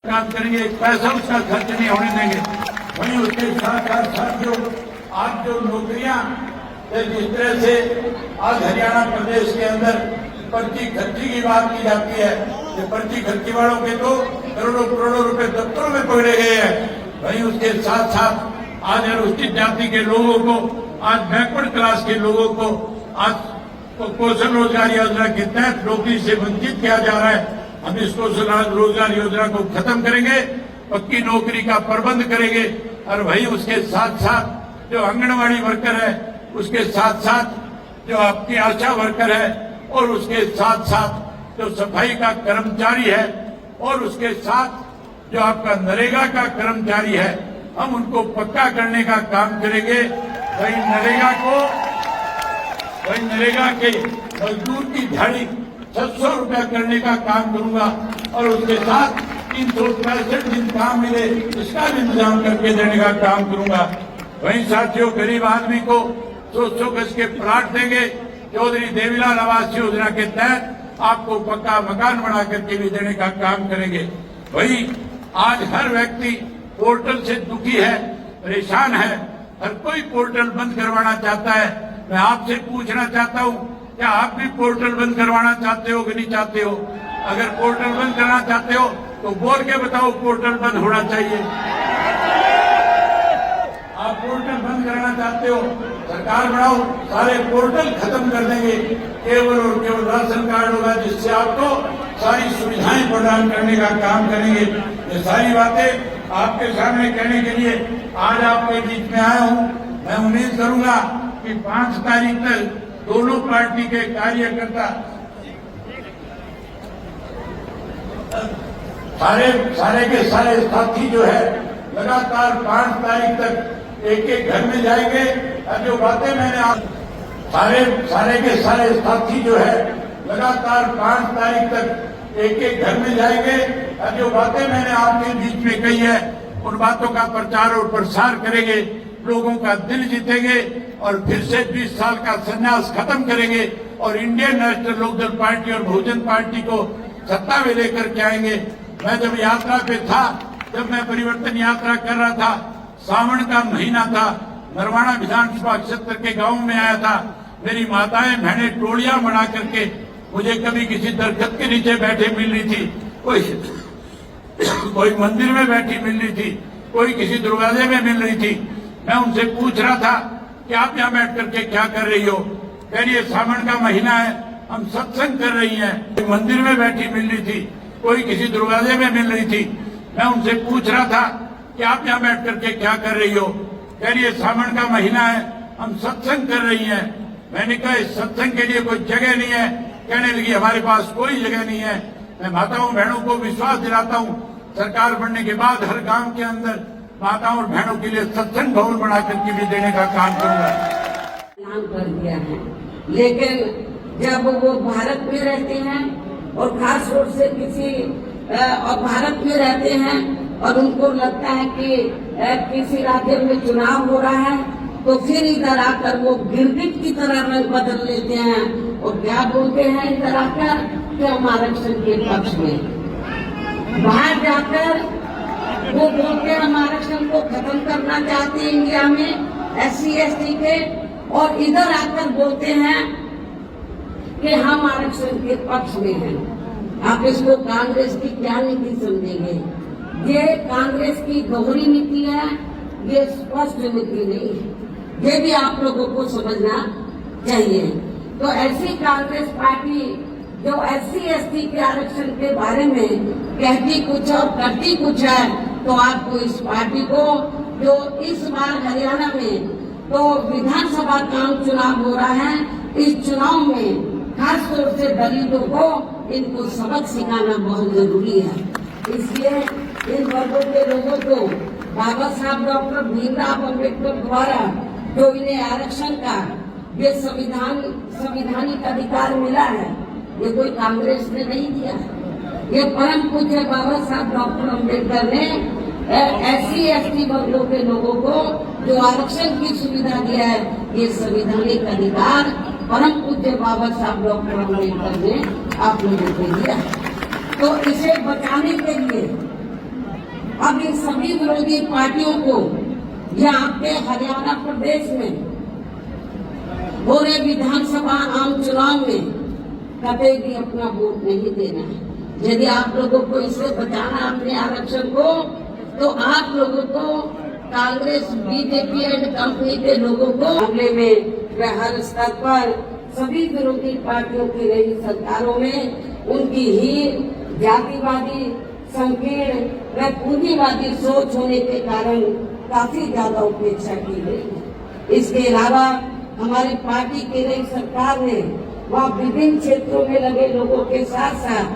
काम करेंगे, एक पैसा उसका खर्च नहीं होने देंगे। वहीं उसके साथ साथ जो आज जो नौकरियां जिस तरह से आज हरियाणा प्रदेश के अंदर पर्ची खर्ची की बात की जाती है, ये पर्ची खर्ची वालों के तो करोड़ों करोड़ों रुपए दफ्तरों में पकड़े गए हैं। वहीं उसके साथ साथ आज अनुसूचित जाति के लोगों को, आज बैकवर्ड क्लास के लोगों को आज कौशल रोजगार योजना के तहत नौकरी से वंचित किया जा रहा है। हम इस कौशल रोजगार योजना को खत्म करेंगे, पक्की नौकरी का प्रबंध करेंगे। और वहीं उसके साथ साथ जो आंगनवाड़ी वर्कर है, उसके साथ साथ जो आपकी आशा वर्कर है, और उसके साथ साथ जो सफाई का कर्मचारी है, और उसके साथ जो आपका नरेगा का कर्मचारी है, हम उनको पक्का करने का काम करेंगे। वहीं नरेगा के मजदूर की दिहाड़ी 600 रुपया करने का काम करूंगा, और उसके साथ 365 दिन काम मिले इसका भी इंतजाम करके देने का काम करूंगा। वहीं साथियों, गरीब आदमी को 100 गज के प्लाट देंगे। चौधरी देवीलाल आवास योजना के तहत आपको पक्का मकान बना करके भी देने का काम करेंगे। वहीं आज हर व्यक्ति पोर्टल से दुखी है, परेशान है, हर कोई पोर्टल बंद करवाना चाहता है। मैं आपसे पूछना चाहता हूं, क्या आप भी पोर्टल बंद करवाना चाहते हो कि नहीं चाहते हो? अगर पोर्टल बंद करना चाहते हो तो बोल के बताओ पोर्टल बंद होना चाहिए। आप पोर्टल बंद कराना चाहते हो, सरकार बनाओ, सारे पोर्टल खत्म कर देंगे। केवल और केवल राशन कार्ड होगा, जिससे आपको सारी सुविधाएं प्रदान करने का काम करेंगे। ये सारी बातें आपके सामने कहने के लिए आज आपके बीच में आया हूं। मैं उम्मीद करूंगा कि 5 तारीख तक दोनों पार्टी के कार्यकर्ता सारे के सारे साथी जो है लगातार 5 तारीख तक एक घर में जाएंगे। और जो बातें मैंने सारे के सारे साथी जो है लगातार 5 तारीख तक एक घर में जाएंगे। और जो बातें मैंने आपके बीच में कही है, उन बातों का प्रचार और प्रसार करेंगे, लोगों का दिल जीतेंगे, और फिर से 20 साल का संन्यास खत्म करेंगे, और इंडियन नेशनल लोकदल पार्टी और बहुजन पार्टी को सत्ता में लेकर के आएंगे। मैं जब यात्रा पे था, जब मैं परिवर्तन यात्रा कर रहा था, सावन का महीना था, नरवाना विधानसभा क्षेत्र के गांव में आया था। मेरी माताएं बहनें टोलियां बना करके मुझे कभी किसी दरख्त के नीचे बैठे मिल रही थी, कोई मंदिर में बैठी मिल रही थी, कोई किसी दरवाजे में मिल रही थी। मैं उनसे पूछ रहा था कि आप यहाँ बैठ करके क्या कर रही हो? कह रही है सावन का महीना है, हम सत्संग कर रही हैं। मंदिर में बैठी मिल रही थी, कोई किसी दरवाजे में मिल रही थी। मैं उनसे पूछ रहा था कि आप यहाँ बैठ करके क्या कर रही हो? कह रही है सावन का महीना है, हम सत्संग कर रही हैं। मैंने कहा इस सत्संग के लिए कोई जगह नहीं है। कहने लगी हमारे पास कोई जगह नहीं है। मैं माताओं बहनों को विश्वास दिलाता हूँ, सरकार बनने के बाद हर गांव के अंदर माताओं और बहनों के लिए सत्संग भवन बना करके भी देने का काम करूंगा। काम कर दिया है, लेकिन जब वो भारत में रहते हैं और खास तौर से और भारत में रहते हैं और उनको लगता है कि किसी राज्य में चुनाव हो रहा है, तो फिर इधर आकर वो गिरगिट की तरह रंग बदल लेते हैं और क्या बोलते हैं इधर आकर कि हम आरक्षण के पक्ष में। बाहर जाकर वो बोलते हैं हम आरक्षण को खत्म करना चाहते हैं इंडिया में SC ST के, और इधर आकर बोलते हैं कि हम आरक्षण के पक्ष में हैं। आप इसको कांग्रेस की क्या नीति समझेंगे? ये कांग्रेस की दोहरी नीति है, ये स्पष्ट नीति नहीं है। ये भी आप लोगों को समझना चाहिए। तो ऐसी कांग्रेस पार्टी जो SC ST के आरक्षण के बारे में कहती कुछ और करती कुछ है, तो आपको इस पार्टी को, जो इस बार हरियाणा में तो विधानसभा का चुनाव हो रहा है, इस चुनाव में खास तौर से दलितों को इनको सबक सिखाना बहुत जरूरी है। इसलिए इन वर्गों के लोगों को बाबा साहब डॉक्टर भीमराव अम्बेडकर द्वारा जो इन्हें आरक्षण का ये संविधानिक अधिकार मिला है, ये कोई कांग्रेस ने नहीं दिया। ये परम पूज्य बाबा साहब डॉक्टर अम्बेडकर ने SC ST वर्गों के लोगों को जो आरक्षण की सुविधा दिया है, ये संवैधानिक अधिकार परम पूज्य बाबा साहब डॉक्टर अम्बेडकर ने आप लोगों को दिया। तो इसे बचाने के लिए अब इन सभी विरोधी पार्टियों को या आपके हरियाणा प्रदेश में हो रहे विधानसभा आम चुनाव में कभी भी अपना वोट नहीं देना है। यदि आप लोगों को इससे बचाना अपने आरक्षण को, तो आप लोगों को कांग्रेस, बीजेपी एंड कंपनी के लोगों को मामले में वह हर स्तर पर सभी विरोधी पार्टियों की रही सरकारों में उनकी ही जातिवादी, संकीर्ण व पूंजीवादी सोच होने के कारण काफी ज्यादा उपेक्षा की गई। इसके अलावा हमारी पार्टी की नई सरकार ने वहाँ विभिन्न क्षेत्रों में लगे लोगों के साथ साथ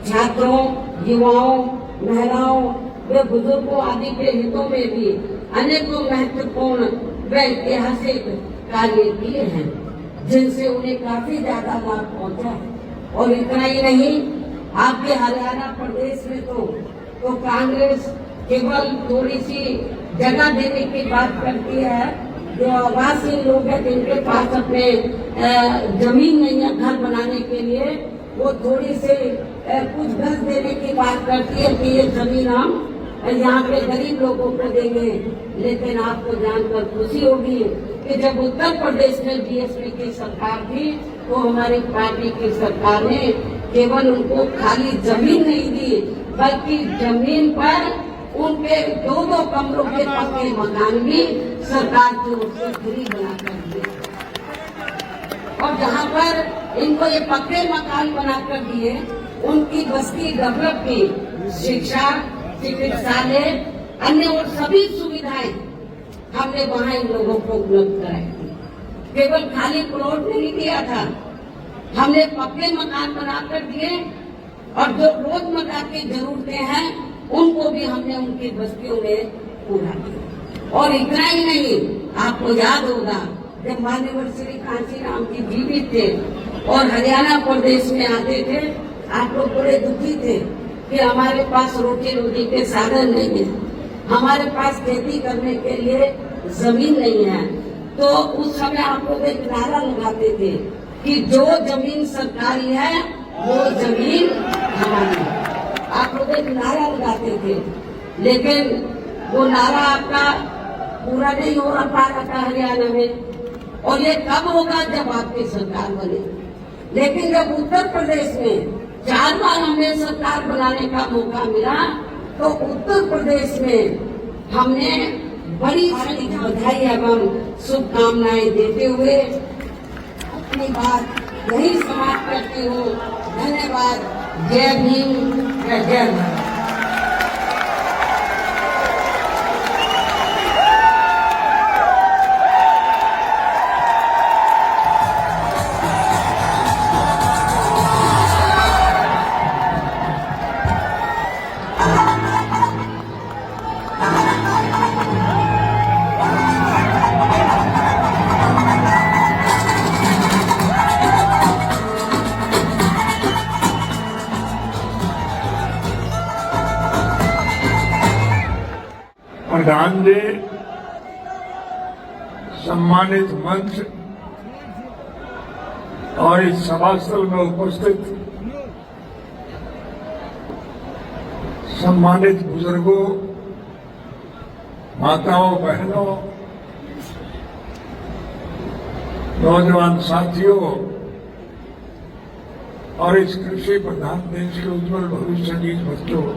छात्रों, युवाओं, महिलाओं व बुजुर्गों आदि के हितों में भी अनेकों महत्वपूर्ण व ऐतिहासिक कार्य किए हैं, जिनसे उन्हें काफी ज्यादा लाभ पहुंचा है। और इतना ही नहीं, आपके हरियाणा प्रदेश में तो कांग्रेस केवल थोड़ी सी जगह देने की बात करती है। जो आवासीय लोग हैं जिनके पास अपने जमीन नहीं है घर बनाने के लिए, वो थोड़ी से कुछ गज देने की बात करती है कि ये जमीन हम यहाँ के गरीब लोगों को देंगे। लेकिन आपको जानकर खुशी होगी कि जब उत्तर प्रदेश में बीएसपी की सरकार थी तो हमारी पार्टी की सरकार ने केवल उनको खाली जमीन नहीं दी, बल्कि जमीन पर उनके 2-2 कमरों के पक्के मकान भी सरकार की ओर से फ्री बनाकर दिए। और जहाँ पर इनको ये पक्के मकान बनाकर दिए, उनकी बस्ती डेवलप की, शिक्षा, चिकित्सालय, अन्य और सभी सुविधाएं हमने वहाँ इन लोगों को उपलब्ध कराई थी। केवल खाली प्लॉट नहीं दिया था, हमने पक्के मकान बनाकर दिए और जो रोजमर्रा की जरूरतें हैं उनको भी हमने उनकी बस्तियों में पूरा किया। और इतना ही नहीं, आपको याद होगा जब माननीय श्री कांशीराम जी जीवित थे और हरियाणा प्रदेश में आते थे, आप लोग बड़े दुखी थे कि हमारे पास रोटी रोटी के साधन नहीं है, हमारे पास खेती करने के लिए जमीन नहीं है। तो उस समय आप लोग एक नारा लगाते थे कि जो जमीन सरकारी है वो जमीन हमारी है। आप लोग एक नारा लगाते थे, लेकिन वो नारा आपका पूरा नहीं हो पा रहा था हरियाणा में। और ये कब होगा? जब आपकी सरकार बने। लेकिन जब उत्तर प्रदेश में 4 बार हमें सरकार बनाने का मौका मिला, तो उत्तर प्रदेश में हमने बड़ी सारी बधाई एवं शुभकामनाएं देते हुए अपनी बात यही समाप्त करती हूँ। धन्यवाद। जय भीम, जय भारत। प्रधान जी, सम्मानित मंच और इस सभास्थल में उपस्थित सम्मानित बुजुर्गों, माताओं, बहनों, नौजवान साथियों और इस कृषि प्रधान देश के उज्जवल भविष्य के बच्चों,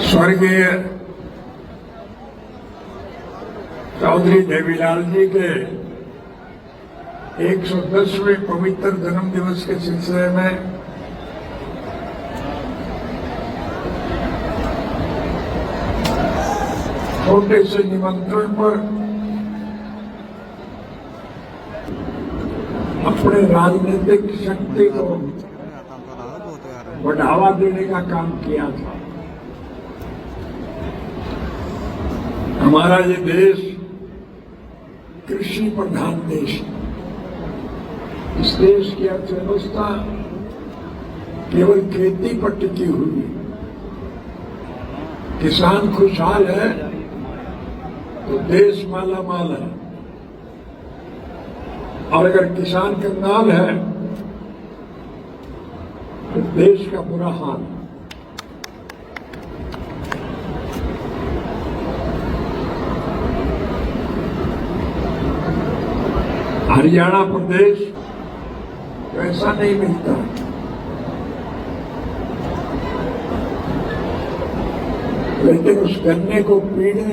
स्वर्गीय चौधरी देवीलाल जी के 110वें पवित्र जन्म दिवस के सिलसिले में छोटे से निमंत्रण पर अपने राजनीतिक शक्ति को बढ़ावा देने का काम किया था। हमारा ये देश कृषि प्रधान देश है। इस देश की अर्थव्यवस्था केवल खेती पर टिकी हुई है। किसान खुशहाल है तो देश माला माल है, और अगर किसान कंगाल है तो देश का बुरा हाल। हरियाणा प्रदेश वैसा नहीं मिलता, लेकिन उस गन्ने को पीने